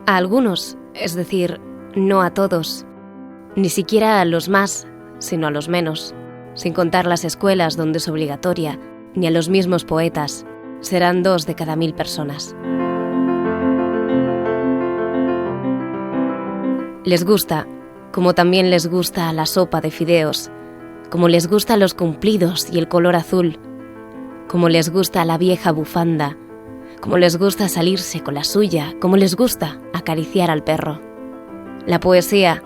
A algunos, es decir, no a todos, ni siquiera a los más, sino a los menos, sin contar las escuelas donde es obligatoria, ni a los mismos poetas, serán 2 de cada 1000 personas. Les gusta, como también les gusta la sopa de fideos, como les gustan los cumplidos y el color azul, como les gusta la vieja bufanda, como les gusta salirse con la suya, como les gusta acariciar al perro. La poesía.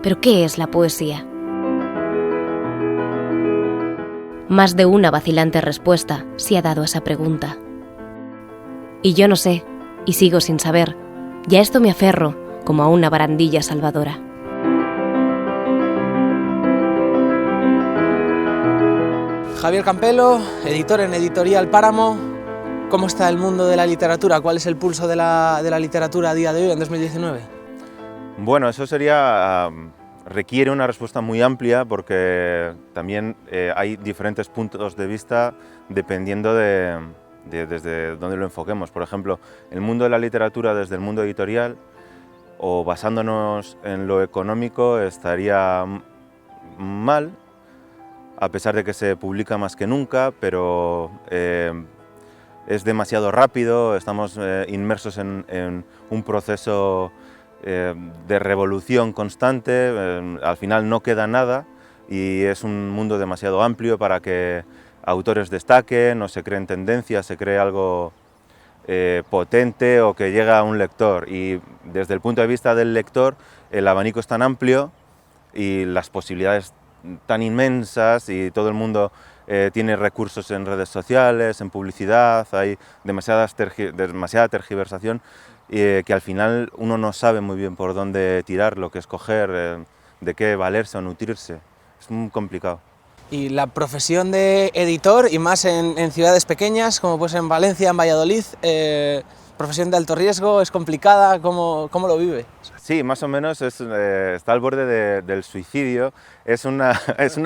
¿Pero qué es la poesía? Más de una vacilante respuesta se ha dado a esa pregunta. Y yo no sé, y sigo sin saber, y a esto me aferro como a una barandilla salvadora. Javier Campelo, editor en Editorial Páramo. ¿Cómo está el mundo de la literatura? ¿Cuál es el pulso de la literatura a día de hoy, en 2019? Bueno, eso requiere una respuesta muy amplia porque también hay diferentes puntos de vista dependiendo desde dónde lo enfoquemos. Por ejemplo, el mundo de la literatura desde el mundo editorial o basándonos en lo económico estaría mal, a pesar de que se publica más que nunca, pero es demasiado rápido, estamos inmersos en un proceso de revolución constante, al final no queda nada y es un mundo demasiado amplio para que autores destaquen o se creen tendencias, se cree algo potente o que llega a un lector. Y desde el punto de vista del lector, el abanico es tan amplio y las posibilidades tan inmensas y todo el mundo tiene recursos en redes sociales, en publicidad, hay demasiada tergiversación que al final uno no sabe muy bien por dónde tirar, lo que escoger, de qué valerse o nutrirse. Es muy complicado. Y la profesión de editor, y más en ciudades pequeñas, como pues en Valencia, en Valladolid, profesión de alto riesgo, es complicada, ¿cómo lo vive? Sí, más o menos está al borde del suicidio, es una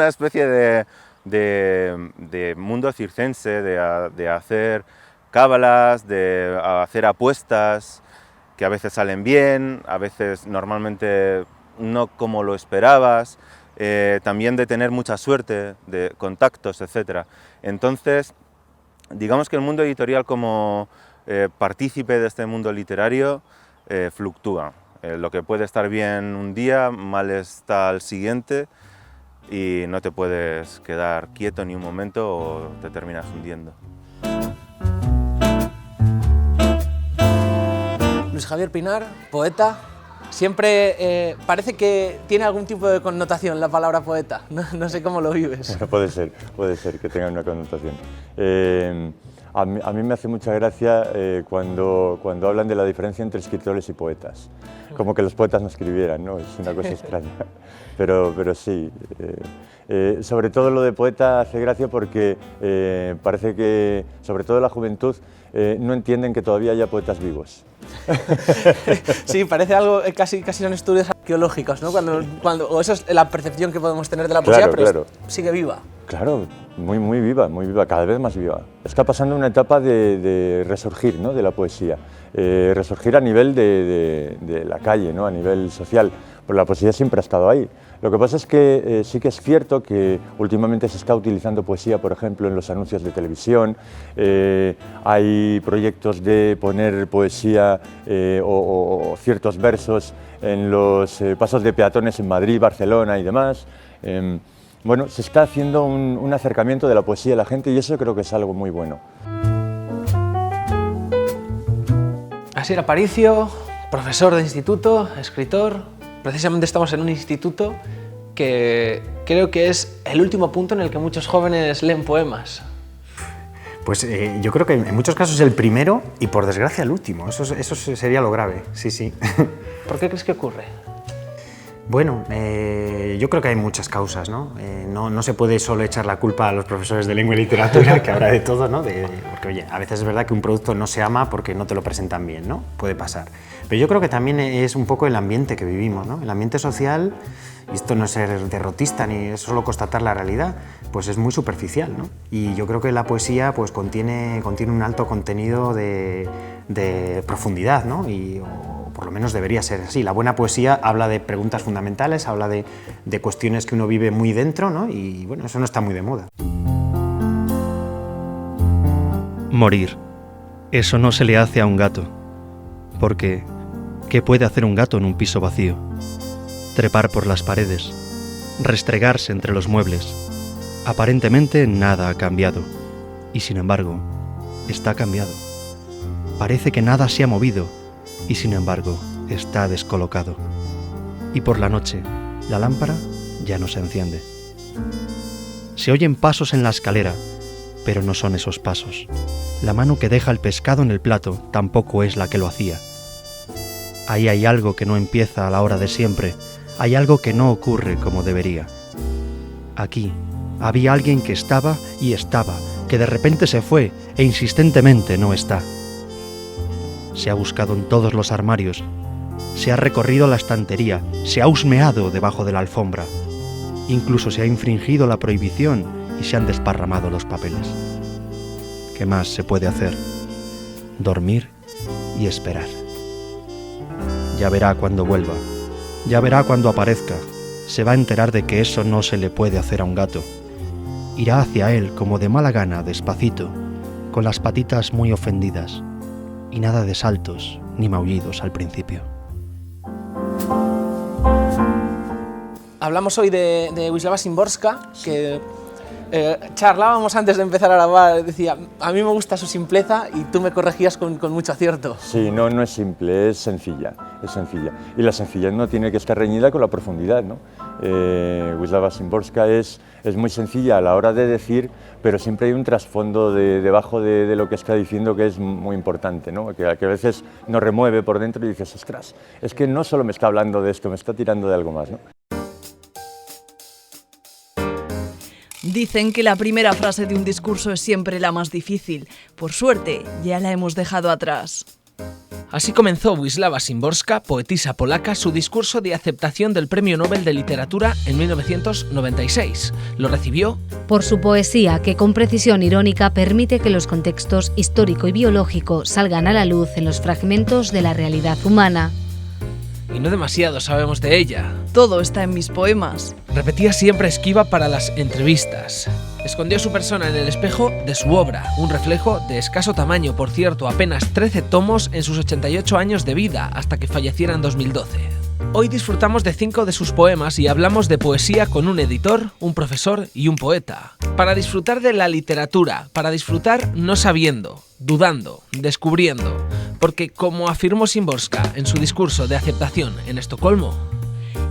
especie de mundo circense, de hacer cábalas, de hacer apuestas que a veces salen bien, a veces normalmente no como lo esperabas, también de tener mucha suerte, de contactos, etc. Entonces, digamos que el mundo editorial como partícipe de este mundo literario fluctúa. Lo que puede estar bien un día, mal está al siguiente y no te puedes quedar quieto ni un momento o te terminas hundiendo. Luis Javier Pinar, poeta. Siempre parece que tiene algún tipo de connotación la palabra poeta. No sé cómo lo vives. Puede ser que tenga una connotación. A mí me hace mucha gracia cuando hablan de la diferencia entre escritores y poetas. Como que los poetas no escribieran, ¿no? Es una cosa extraña. Pero sí. Sobre todo lo de poeta hace gracia porque parece que, sobre todo la juventud, no entienden que todavía haya poetas vivos. Sí, parece algo, casi son estudios arqueológicos, ¿no? O eso es la percepción que podemos tener de la poesía, pero sigue viva. Claro, muy viva, cada vez más viva. Está pasando una etapa de resurgir, ¿no? De la poesía, resurgir a nivel de la calle, ¿no? A nivel social, pero la poesía siempre ha estado ahí. Lo que pasa es que sí que es cierto que últimamente se está utilizando poesía, por ejemplo, en los anuncios de televisión, hay proyectos de poner poesía o ciertos versos en los pasos de peatones en Madrid, Barcelona y demás. Bueno, se está haciendo un acercamiento de la poesía a la gente y eso creo que es algo muy bueno. Asier Aparicio, profesor de instituto, escritor. Precisamente estamos en un instituto que creo que es el último punto en el que muchos jóvenes leen poemas. Pues yo creo que en muchos casos el primero y por desgracia el último. Eso sería lo grave, sí. ¿Por qué crees que ocurre? Bueno, yo creo que hay muchas causas, ¿no? No se puede solo echar la culpa a los profesores de lengua y literatura, que habrá de todo, ¿no? Porque, oye, a veces es verdad que un producto no se ama porque no te lo presentan bien, ¿no? Puede pasar. Pero yo creo que también es un poco el ambiente que vivimos, ¿no? El ambiente social, y esto no es ser derrotista ni es solo constatar la realidad, pues es muy superficial, ¿no? Y yo creo que la poesía pues contiene un alto contenido de profundidad, ¿no? por lo menos debería ser así. La buena poesía habla de preguntas fundamentales, habla de cuestiones que uno vive muy dentro, ¿no? Y bueno, eso no está muy de moda. Morir. Eso no se le hace a un gato. Porque, ¿qué puede hacer un gato en un piso vacío? Trepar por las paredes, restregarse entre los muebles. Aparentemente nada ha cambiado. Y sin embargo, está cambiado. Parece que nada se ha movido. Y sin embargo, está descolocado. Y por la noche, la lámpara ya no se enciende. Se oyen pasos en la escalera, pero no son esos pasos. La mano que deja el pescado en el plato tampoco es la que lo hacía. Ahí hay algo que no empieza a la hora de siempre, hay algo que no ocurre como debería. Aquí había alguien que estaba y estaba, que de repente se fue e insistentemente no está. Se ha buscado en todos los armarios, se ha recorrido la estantería, se ha husmeado debajo de la alfombra. Incluso se ha infringido la prohibición y se han desparramado los papeles. ¿Qué más se puede hacer? Dormir y esperar. Ya verá cuando vuelva, ya verá cuando aparezca, se va a enterar de que eso no se le puede hacer a un gato. Irá hacia él como de mala gana, despacito, con las patitas muy ofendidas, y nada de saltos ni maullidos al principio. Hablamos hoy de Wisława Szymborska, que charlábamos antes de empezar a grabar, decía, a mí me gusta su simpleza y tú me corregías con mucho acierto. Sí, no es simple, es sencilla, es sencilla. Y la sencillez no tiene que estar reñida con la profundidad, ¿no? Wisława Szymborska es muy sencilla a la hora de decir, pero siempre hay un trasfondo debajo de lo que está diciendo que es muy importante, ¿no? Que a veces nos remueve por dentro y dices, ostras, es que no solo me está hablando de esto, me está tirando de algo más, ¿no? Dicen que la primera frase de un discurso es siempre la más difícil. Por suerte, ya la hemos dejado atrás. Así comenzó Wisława Szymborska, poetisa polaca, su discurso de aceptación del Premio Nobel de Literatura en 1996. Lo recibió por su poesía, que con precisión irónica permite que los contextos histórico y biológico salgan a la luz en los fragmentos de la realidad humana. Y no demasiado sabemos de ella. Todo está en mis poemas. Repetía siempre esquiva para las entrevistas. Escondió su persona en el espejo de su obra, un reflejo de escaso tamaño, por cierto, apenas 13 tomos en sus 88 años de vida, hasta que falleciera en 2012. Hoy disfrutamos de 5 de sus poemas y hablamos de poesía con un editor, un profesor y un poeta. Para disfrutar de la literatura, para disfrutar no sabiendo, dudando, descubriendo. Porque, como afirmó Szymborska en su discurso de aceptación en Estocolmo,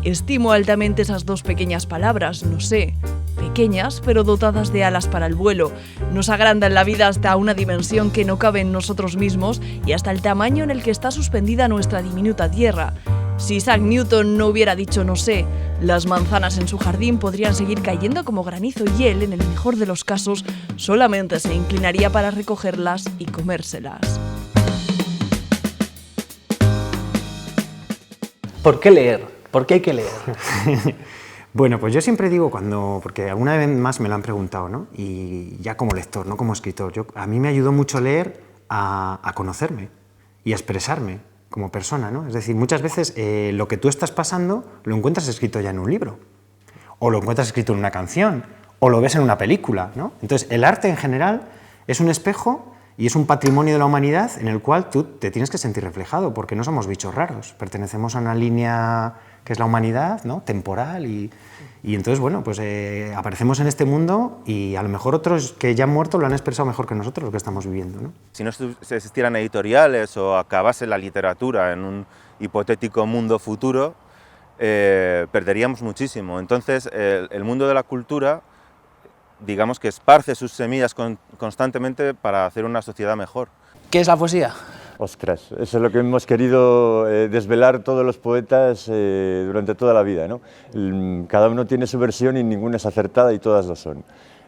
estimo altamente esas dos pequeñas palabras, no sé, pequeñas pero dotadas de alas para el vuelo. Nos agrandan la vida hasta una dimensión que no cabe en nosotros mismos y hasta el tamaño en el que está suspendida nuestra diminuta tierra. Si Isaac Newton no hubiera dicho no sé, las manzanas en su jardín podrían seguir cayendo como granizo y él, en el mejor de los casos, solamente se inclinaría para recogerlas y comérselas. ¿Por qué leer? ¿Por qué hay que leer? Bueno, pues yo siempre digo porque alguna vez más me lo han preguntado, ¿no? Y ya como lector, no como escritor. A mí me ayudó mucho leer a conocerme y a expresarme como persona, ¿no? Es decir, muchas veces lo que tú estás pasando lo encuentras escrito ya en un libro, o lo encuentras escrito en una canción, o lo ves en una película, ¿no? Entonces, el arte en general es un espejo y es un patrimonio de la humanidad en el cual tú te tienes que sentir reflejado, porque no somos bichos raros, pertenecemos a una línea que es la humanidad, ¿no? Temporal, y entonces, bueno, pues aparecemos en este mundo y a lo mejor otros que ya han muerto lo han expresado mejor que nosotros lo que estamos viviendo, ¿no? Si no existieran editoriales o acabase la literatura en un hipotético mundo futuro, perderíamos muchísimo. Entonces, el mundo de la cultura, digamos que esparce sus semillas constantemente para hacer una sociedad mejor. ¿Qué es la poesía? Ostras, eso es lo que hemos querido desvelar todos los poetas durante toda la vida, ¿no? Cada uno tiene su versión y ninguna es acertada y todas lo son.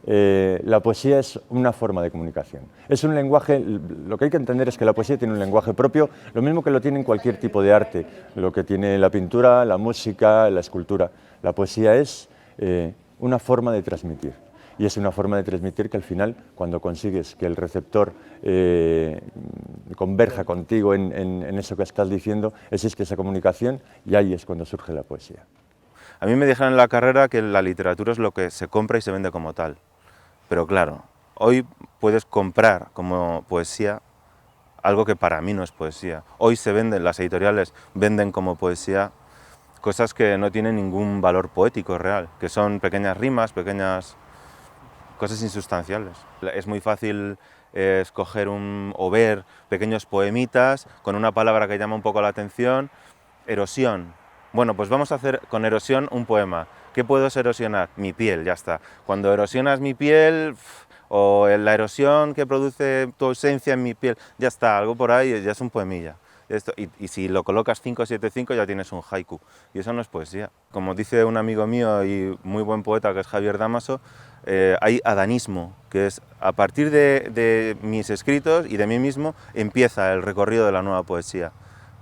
La poesía es una forma de comunicación. Es un lenguaje, lo que hay que entender es que la poesía tiene un lenguaje propio, lo mismo que lo tiene en cualquier tipo de arte, lo que tiene la pintura, la música, la escultura. La poesía es una forma de transmitir. y es una forma de transmitir que al final, cuando consigues que el receptor converja contigo en eso que estás diciendo, existe esa comunicación y ahí es cuando surge la poesía. A mí me dijeron en la carrera que la literatura es lo que se compra y se vende como tal, pero claro, hoy puedes comprar como poesía algo que para mí no es poesía. Hoy se venden, las editoriales venden como poesía cosas que no tienen ningún valor poético real, que son pequeñas rimas, pequeñas cosas insustanciales. Es muy fácil escoger o ver pequeños poemitas con una palabra que llama un poco la atención. Erosión. Bueno, pues vamos a hacer con erosión un poema. ¿Qué puedo erosionar? Mi piel, ya está. Cuando erosionas mi piel, o la erosión que produce tu ausencia en mi piel, ya está, algo por ahí, ya es un poemilla. Y si lo colocas 5-7-5 ya tienes un haiku, y eso no es poesía. Como dice un amigo mío y muy buen poeta que es Javier Dámaso, hay adanismo, que es a partir de mis escritos y de mí mismo empieza el recorrido de la nueva poesía.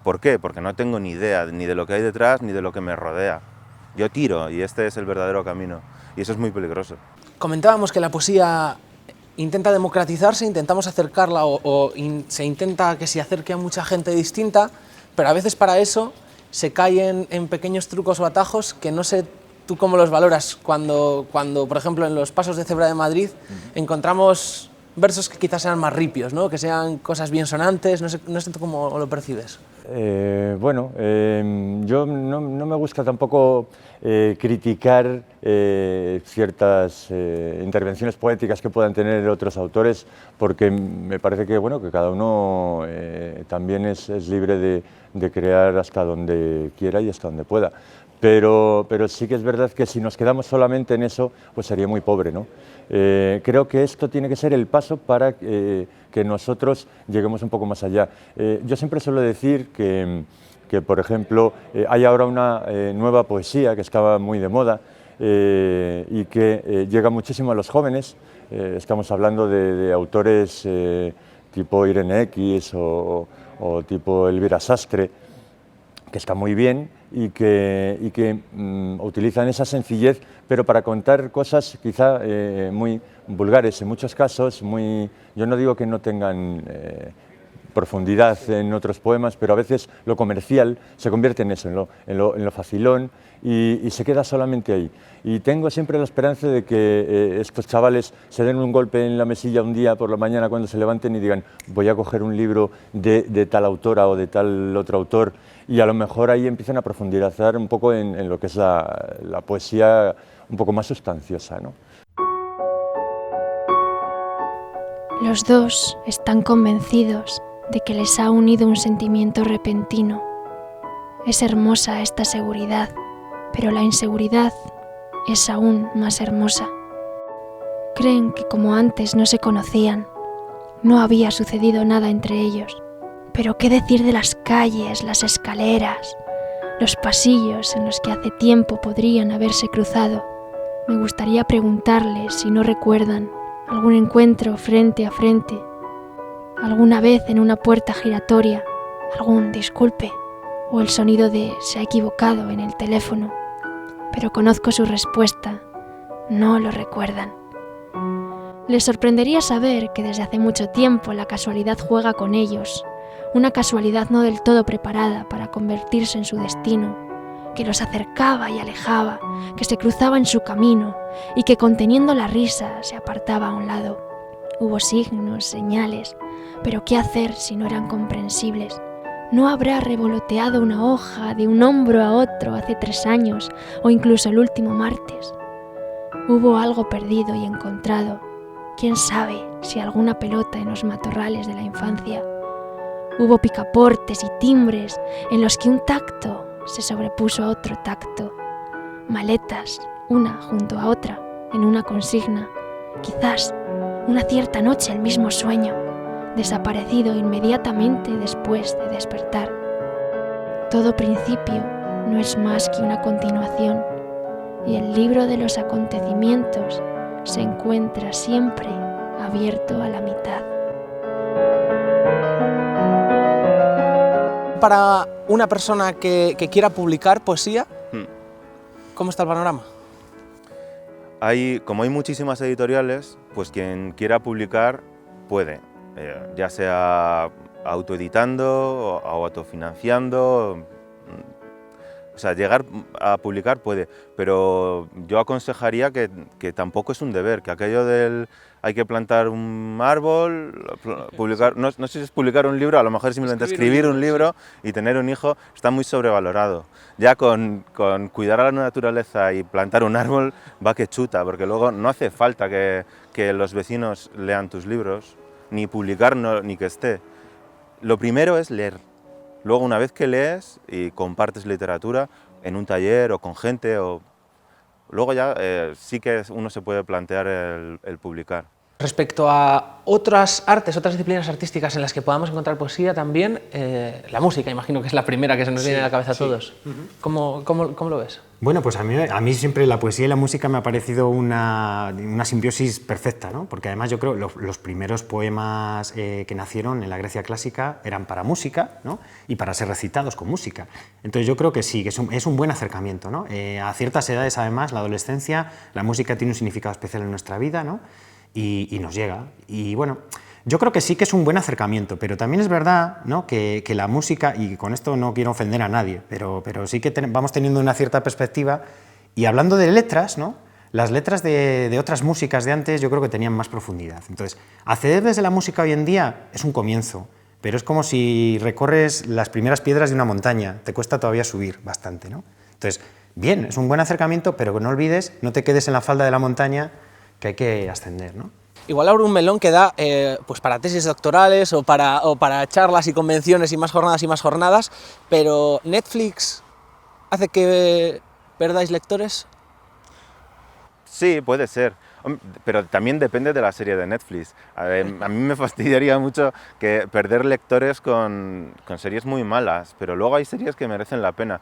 ¿Por qué? Porque no tengo ni idea ni de lo que hay detrás ni de lo que me rodea. Yo tiro y este es el verdadero camino, y eso es muy peligroso. Comentábamos que la poesía intenta democratizarse, intentamos acercarla se intenta que se acerque a mucha gente distinta, pero a veces para eso se caen en pequeños trucos o atajos que no sé tú cómo los valoras cuando por ejemplo, en los Pasos de Cebra de Madrid encontramos versos que quizás sean más ripios, ¿no? Que sean cosas bien sonantes, no sé tú cómo lo percibes. Bueno, yo no me gusta tampoco criticar ciertas intervenciones poéticas que puedan tener otros autores, porque me parece que, bueno, que cada uno también es libre de crear hasta donde quiera y hasta donde pueda. Pero sí que es verdad que si nos quedamos solamente en eso, pues sería muy pobre, ¿no? Creo que esto tiene que ser el paso para que nosotros lleguemos un poco más allá. Yo siempre suelo decir que por ejemplo, hay ahora una nueva poesía que estaba muy de moda y que llega muchísimo a los jóvenes. Estamos hablando de autores tipo Irene X o tipo Elvira Sastre, que está muy bien y que utilizan esa sencillez, pero para contar cosas quizá muy vulgares en muchos casos. Yo no digo que no tengan profundidad en otros poemas, pero a veces lo comercial se convierte en eso, en lo facilón, y se queda solamente ahí. Y tengo siempre la esperanza de que estos chavales se den un golpe en la mesilla un día por la mañana cuando se levanten y digan: voy a coger un libro de tal autora o de tal otro autor, y a lo mejor ahí empiezan a profundizar un poco en lo que es la poesía un poco más sustanciosa, ¿no? Los dos están convencidos de que les ha unido un sentimiento repentino. Es hermosa esta seguridad, pero la inseguridad es aún más hermosa. Creen que como antes no se conocían, no había sucedido nada entre ellos. Pero qué decir de las calles, las escaleras, los pasillos en los que hace tiempo podrían haberse cruzado. Me gustaría preguntarles si no recuerdan algún encuentro frente a frente, alguna vez en una puerta giratoria, algún disculpe o el sonido de se ha equivocado en el teléfono. Pero conozco su respuesta, no lo recuerdan. Les sorprendería saber que desde hace mucho tiempo la casualidad juega con ellos, una casualidad no del todo preparada para convertirse en su destino, que los acercaba y alejaba, que se cruzaba en su camino y que conteniendo la risa se apartaba a un lado. Hubo signos, señales, pero ¿qué hacer si no eran comprensibles? ¿No habrá revoloteado una hoja de un hombro a otro hace 3 años o incluso el último martes? Hubo algo perdido y encontrado. ¿Quién sabe si alguna pelota en los matorrales de la infancia? Hubo picaportes y timbres en los que un tacto se sobrepuso a otro tacto. Maletas, una junto a otra, en una consigna. Quizás una cierta noche el mismo sueño, desaparecido inmediatamente después de despertar. Todo principio no es más que una continuación, y el libro de los acontecimientos se encuentra siempre abierto a la mitad. Para una persona que quiera publicar poesía, ¿cómo está el panorama? como hay muchísimas editoriales, pues quien quiera publicar puede, ya sea autoeditando o autofinanciando. O sea, llegar a publicar puede, pero yo aconsejaría que tampoco es un deber, que aquello del hay que plantar un árbol, publicar, no sé si es publicar un libro, a lo mejor es simplemente escribir un libro y tener un hijo, está muy sobrevalorado. Ya con cuidar a la naturaleza y plantar un árbol va que chuta, porque luego no hace falta que los vecinos lean tus libros, ni publicar ni que esté. Lo primero es leer. Luego, una vez que lees y compartes literatura en un taller o con gente, luego ya sí que uno se puede plantear el publicar. Respecto a otras artes, otras disciplinas artísticas en las que podamos encontrar poesía también, la música, imagino que es la primera que se nos viene a la cabeza a todos. ¿Cómo lo ves? Bueno, pues a mí siempre la poesía y la música me ha parecido una simbiosis perfecta, ¿no? Porque además yo creo que los primeros poemas que nacieron en la Grecia clásica eran para música, ¿no? Y para ser recitados con música. Entonces yo creo que sí, que es un buen acercamiento, ¿no? A ciertas edades, además, la adolescencia, la música tiene un significado especial en nuestra vida, ¿no? Y nos llega. Y bueno, yo creo que sí que es un buen acercamiento, pero también es verdad, ¿no? que la música, y con esto no quiero ofender a nadie, pero sí que vamos teniendo una cierta perspectiva, y hablando de letras, ¿no? Las letras de otras músicas de antes yo creo que tenían más profundidad. Entonces, acceder desde la música hoy en día es un comienzo, pero es como si recorres las primeras piedras de una montaña, te cuesta todavía subir bastante, ¿no? Entonces, bien, es un buen acercamiento, pero no olvides, no te quedes en la falda de la montaña, que hay que ascender, ¿no? Igual abro un melón que da pues para tesis doctorales o para charlas y convenciones y más jornadas, pero ¿Netflix hace que perdáis lectores? Sí, puede ser, pero también depende de la serie de Netflix. A mí me fastidiaría mucho que perder lectores con series muy malas, pero luego hay series que merecen la pena.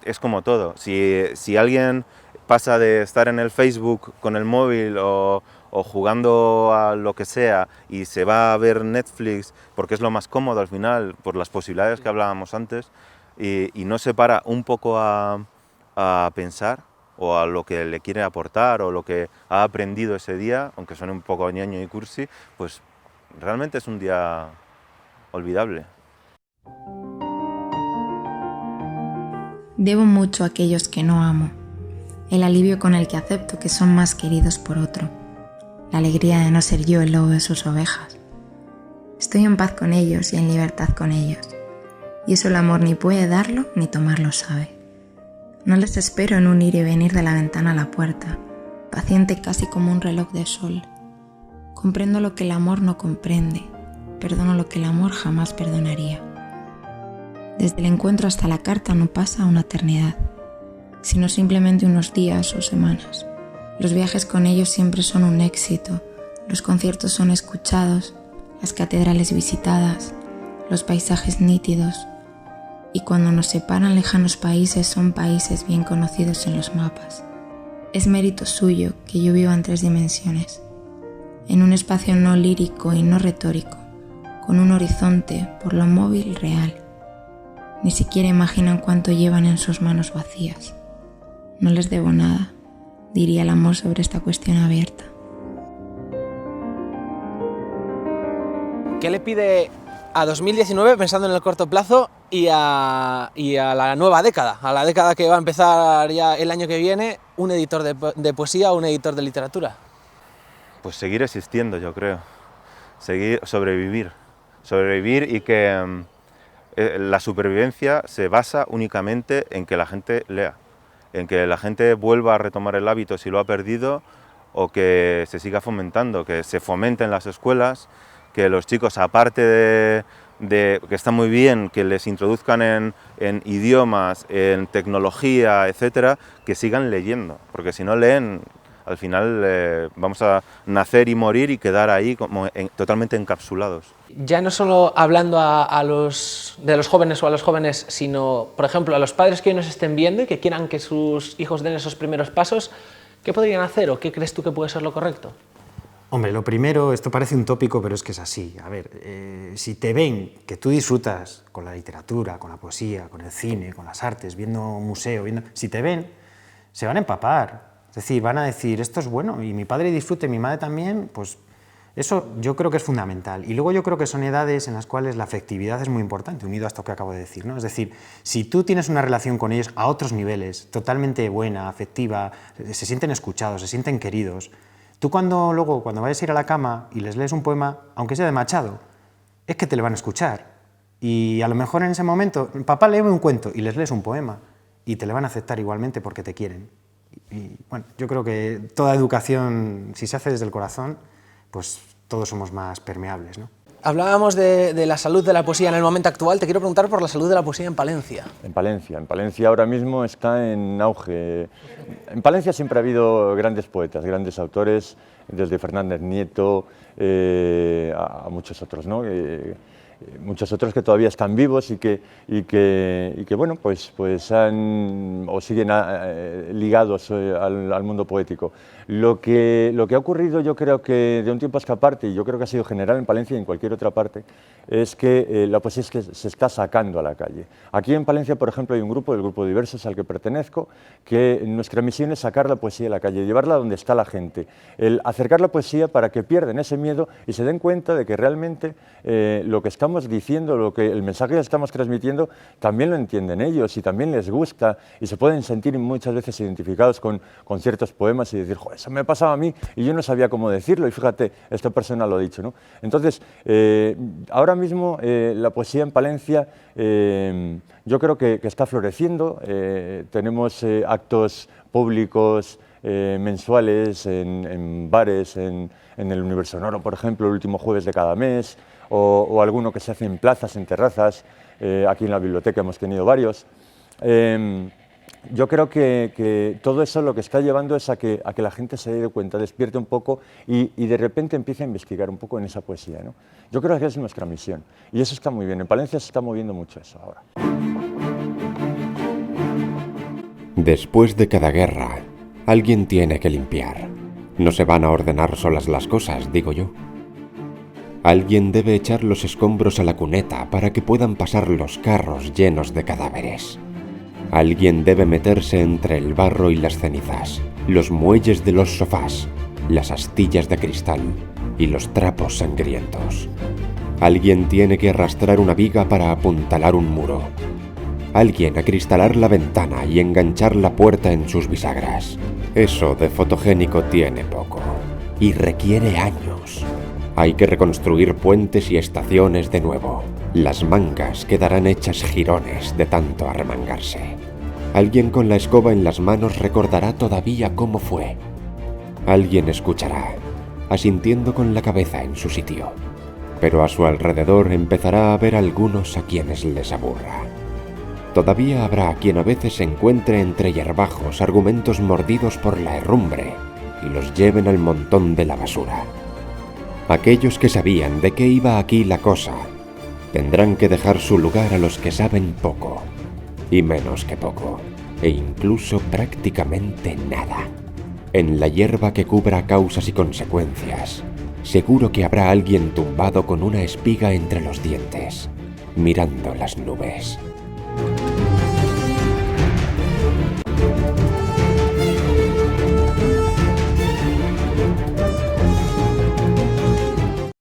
Es como todo, si alguien pasa de estar en el Facebook con el móvil o jugando a lo que sea y se va a ver Netflix porque es lo más cómodo al final, por las posibilidades que hablábamos antes, y no se para un poco a pensar o a lo que le quiere aportar o lo que ha aprendido ese día, aunque suene un poco ñoño y cursi, pues realmente es un día olvidable. Debo mucho a aquellos que no amo, el alivio con el que acepto que son más queridos por otro, la alegría de no ser yo el lobo de sus ovejas. Estoy en paz con ellos y en libertad con ellos, y eso el amor ni puede darlo ni tomarlo sabe. No les espero en un ir y venir de la ventana a la puerta, paciente casi como un reloj de sol. Comprendo lo que el amor no comprende, perdono lo que el amor jamás perdonaría. Desde el encuentro hasta la carta no pasa una eternidad, sino simplemente unos días o semanas. Los viajes con ellos siempre son un éxito, los conciertos son escuchados, las catedrales visitadas, los paisajes nítidos, y cuando nos separan lejanos países son países bien conocidos en los mapas. Es mérito suyo que yo viva en 3 dimensiones, en un espacio no lírico y no retórico, con un horizonte por lo móvil real. Ni siquiera imaginan cuánto llevan en sus manos vacías. No les debo nada, diría el amor sobre esta cuestión abierta. ¿Qué le pide a 2019, pensando en el corto plazo, y a la nueva década, a la década que va a empezar ya el año que viene, un editor de poesía o un editor de literatura? Pues seguir existiendo, yo creo. Sobrevivir y que la supervivencia se basa únicamente en que la gente lea, en que la gente vuelva a retomar el hábito si lo ha perdido, o que se siga fomentando, que se fomente en las escuelas, que los chicos, aparte de que está muy bien que les introduzcan en idiomas, en tecnología, etcétera, que sigan leyendo, porque si no leen, al final vamos a nacer y morir y quedar ahí como totalmente encapsulados. Ya no solo hablando de los jóvenes o a los jóvenes, sino, por ejemplo, a los padres que hoy nos estén viendo y que quieran que sus hijos den esos primeros pasos, ¿qué podrían hacer o qué crees tú que puede ser lo correcto? Hombre, lo primero, esto parece un tópico, pero es que es así. A ver, si te ven que tú disfrutas con la literatura, con la poesía, con el cine, con las artes, viendo un museo, si te ven, se van a empapar. Es decir, van a decir, esto es bueno, y mi padre disfrute, mi madre también, pues eso yo creo que es fundamental. Y luego yo creo que son edades en las cuales la afectividad es muy importante, unido a esto que acabo de decir, ¿no? Es decir, si tú tienes una relación con ellos a otros niveles, totalmente buena, afectiva, se sienten escuchados, se sienten queridos, tú luego cuando vayas a ir a la cama y les lees un poema, aunque sea de Machado, es que te lo van a escuchar. Y a lo mejor en ese momento, papá, léeme un cuento, y les lees un poema, y te lo van a aceptar igualmente porque te quieren. Y bueno, yo creo que toda educación, si se hace desde el corazón, pues todos somos más permeables, ¿no? Hablábamos de la salud de la poesía en el momento actual. Te quiero preguntar por la salud de la poesía en Palencia. En Palencia ahora mismo está en auge. En Palencia siempre ha habido grandes poetas, grandes autores, desde Fernández Nieto a muchos otros, ¿no? Muchos otros que todavía están vivos y que bueno, pues han o siguen ligados al mundo poético. Lo que ha ocurrido, yo creo que de un tiempo a esta parte, y yo creo que ha sido general en Palencia y en cualquier otra parte, es que la poesía se está sacando a la calle. Aquí en Palencia, por ejemplo, hay un grupo, el Grupo Diversos, al que pertenezco, que nuestra misión es sacar la poesía a la calle, llevarla donde está la gente, el acercar la poesía para que pierdan ese miedo y se den cuenta de que realmente lo que estamos diciendo, el mensaje que estamos transmitiendo, también lo entienden ellos y también les gusta y se pueden sentir muchas veces identificados con ciertos poemas y decir, joder, eso me pasaba a mí y yo no sabía cómo decirlo y fíjate, esta persona lo ha dicho, ¿no? Entonces, ahora mismo la poesía en Palencia yo creo que está floreciendo, tenemos actos públicos mensuales en bares, en el Universo Sonoro, por ejemplo, el último jueves de cada mes, o alguno que se hace en plazas, en terrazas, aquí en la biblioteca hemos tenido varios. Yo creo que todo eso lo que está llevando es a que la gente se dé cuenta, despierte un poco y de repente empiece a investigar un poco en esa poesía, ¿no? Yo creo que es nuestra misión y eso está muy bien. En Palencia se está moviendo mucho eso ahora. Después de cada guerra, alguien tiene que limpiar. No se van a ordenar solas las cosas, digo yo. Alguien debe echar los escombros a la cuneta para que puedan pasar los carros llenos de cadáveres. Alguien debe meterse entre el barro y las cenizas, los muelles de los sofás, las astillas de cristal y los trapos sangrientos. Alguien tiene que arrastrar una viga para apuntalar un muro. Alguien acristalar la ventana y enganchar la puerta en sus bisagras. Eso de fotogénico tiene poco y requiere años. Hay que reconstruir puentes y estaciones de nuevo. Las mangas quedarán hechas jirones de tanto arremangarse. Alguien con la escoba en las manos recordará todavía cómo fue. Alguien escuchará, asintiendo con la cabeza en su sitio. Pero a su alrededor empezará a haber algunos a quienes les aburra. Todavía habrá quien a veces encuentre entre hierbajos argumentos mordidos por la herrumbre y los lleven al montón de la basura. Aquellos que sabían de qué iba aquí la cosa tendrán que dejar su lugar a los que saben poco, y menos que poco, e incluso prácticamente nada. En la hierba que cubra causas y consecuencias, seguro que habrá alguien tumbado con una espiga entre los dientes, mirando las nubes.